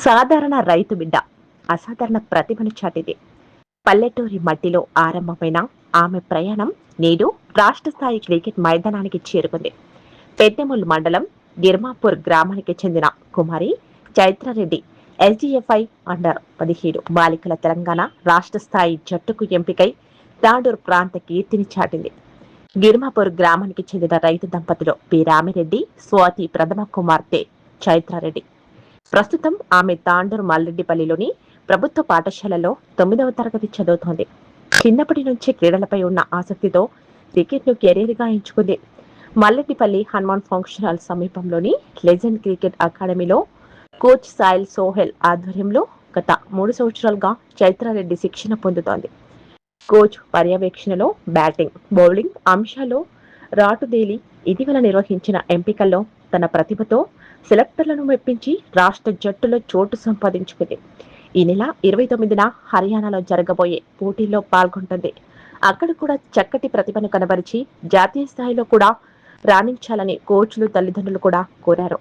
సాధారణ రైతు బిడ్డ అసాధారణ ప్రతిభను చాటింది. పల్లెటూరి మట్టిలో ఆరంభమైన ఆమె ప్రయాణం నేడు రాష్ట్ర స్థాయి క్రికెట్ మైదానానికి చేరుకుంది. పెద్దెముల్ మండలం గిర్మాపూర్ గ్రామానికి చెందిన కుమారి చైత్రారెడ్డి ఎస్డిఎఫ్ఐ అండర్-17 బాలికల తెలంగాణ రాష్ట్ర స్థాయి జట్టుకు ఎంపికై తాండూరు ప్రాంత కీర్తిని చాటింది. గిర్మాపూర్ గ్రామానికి చెందిన రైతు దంపతులు పి రామిరెడ్డి, స్వాతి ప్రథమ కుమార్తె చైత్రారెడ్డి. ప్రస్తుతం ఆమె తాండూరు మల్లెడ్డిపల్లిలోని ప్రభుత్వ పాఠశాలలో 9వ తరగతి చదువుతోంది. చిన్నప్పటి నుంచే క్రీడలపై ఉన్న ఆసక్తితో క్రికెట్ను కెరీర్గా ఎంచుకుంది. మల్లెడ్డిపల్లి హనుమాన్ ఫంక్షన్ హాల్ సమీపంలోని లెజెండ్ క్రికెట్ అకాడమీలో కోచ్ సాయిల్ సోహెల్ ఆధ్వర్యంలో గత 3 సంవత్సరాలుగా చైత్రారెడ్డి శిక్షణ పొందుతోంది. కోచ్ పర్యవేక్షణలో బ్యాటింగ్, బౌలింగ్ అంశాల్లో రాటుదేలి ఇటీవల నిర్వహించిన ఎంపికల్లో తన ప్రతిభతో సెలెక్టర్లను మెప్పించి రాష్ట్ర జట్టులో చోటు సంపాదించుకుంది. ఈ నెల 29న హర్యానాలో జరగబోయే పోటీల్లో పాల్గొంటుంది. అక్కడ కూడా చక్కటి ప్రతిభను కనబరిచి జాతీయ స్థాయిలో కూడా రాణించాలని కోచ్లు, తల్లిదండ్రులు కూడా కోరారు.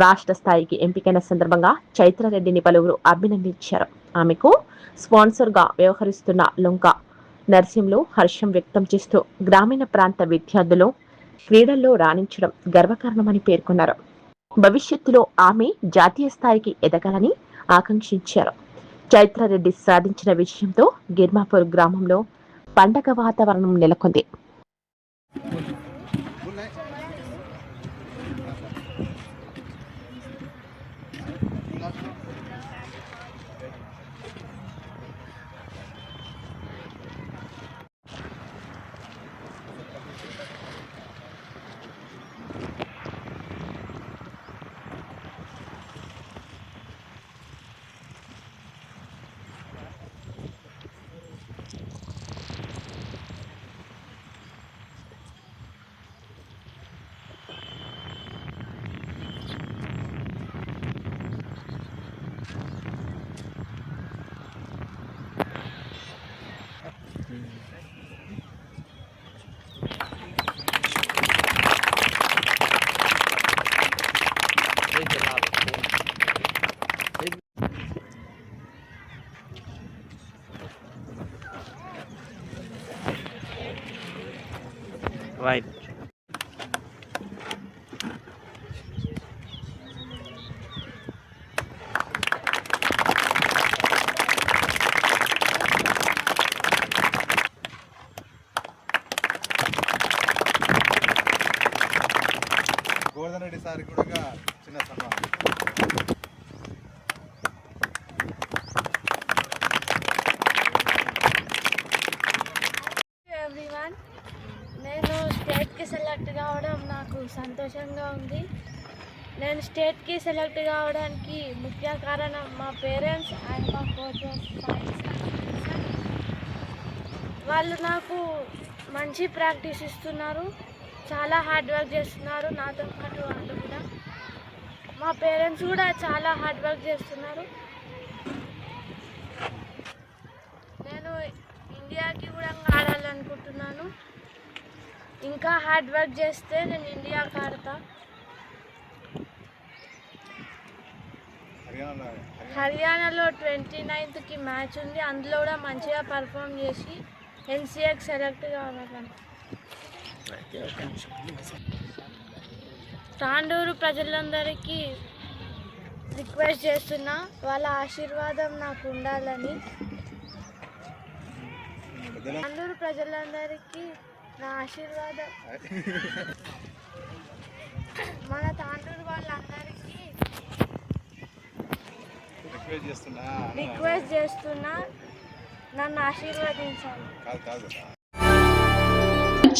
రాష్ట్ర స్థాయికి ఎంపికైన సందర్భంగా చైత్రారెడ్డిని పలువురు అభినందించారు. ఆమెకు స్పాన్సర్గా వ్యవహరిస్తున్న లొంక నర్సింలు హర్షం వ్యక్తం చేస్తూ గ్రామీణ ప్రాంత విద్యార్థులు క్రీడల్లో రాణించడం గర్వకారణమని పేర్కొన్నారు. భవిష్యత్తులో ఆమె జాతీయ స్థాయికి ఎదగాలని ఆకాంక్షించారు. చైత్రారెడ్డి సాధించిన విజయంతో గిర్మాపూర్ గ్రామంలో పండగ వాతావరణం నెలకొంది. Right. గోవర్ధన్ రెడ్డి సార్ కూడా చిన్న సన్మానం. నేను స్టేట్కి సెలెక్ట్ కావడం నాకు సంతోషంగా ఉంది. నేను స్టేట్కి సెలెక్ట్ కావడానికి ముఖ్య కారణం మా పేరెంట్స్ అండ్ మా కోచెస్. వాళ్ళు నాకు మంచి ప్రాక్టీస్ ఇస్తున్నారు, చాలా హార్డ్ వర్క్ చేస్తున్నారు. నాతో పాటు వాళ్ళు కూడా, మా పేరెంట్స్ కూడా చాలా హార్డ్ వర్క్ చేస్తున్నారు. నేను ఇండియాకి కూడా ఆడాలనుకుంటున్నాను. ఇంకా హార్డ్ వర్క్ చేస్తే నేను ఇండియాకి ఆడతా. హర్యానాలో 29కి మ్యాచ్ ఉంది. అందులో కూడా మంచిగా పర్ఫామ్ చేసి ఎన్సీఏకి సెలెక్ట్ కావాలని. తాండూరు ప్రజలందరికీ రిక్వెస్ట్ చేస్తున్నా, వాళ్ళ ఆశీర్వాదం నాకు ఉండాలని. తాండూరు ప్రజలందరికీ నా ఆశీర్వాదం, మన తాండూరు వాళ్ళందరికీ రిక్వెస్ట్ చేస్తున్నా, నన్ను ఆశీర్వదించాలి.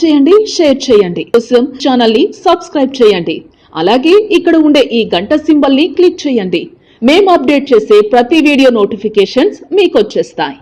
చేయండి, షేర్ చేయండి. కోసం ఛానల్ ని సబ్స్క్రైబ్ చేయండి. అలాగే ఇక్కడ ఉండే ఈ గంట సింబల్ ని క్లిక్ చేయండి. మేము అప్డేట్ చేసే ప్రతి వీడియో నోటిఫికేషన్స్ మీకు వచ్చేస్తాయి.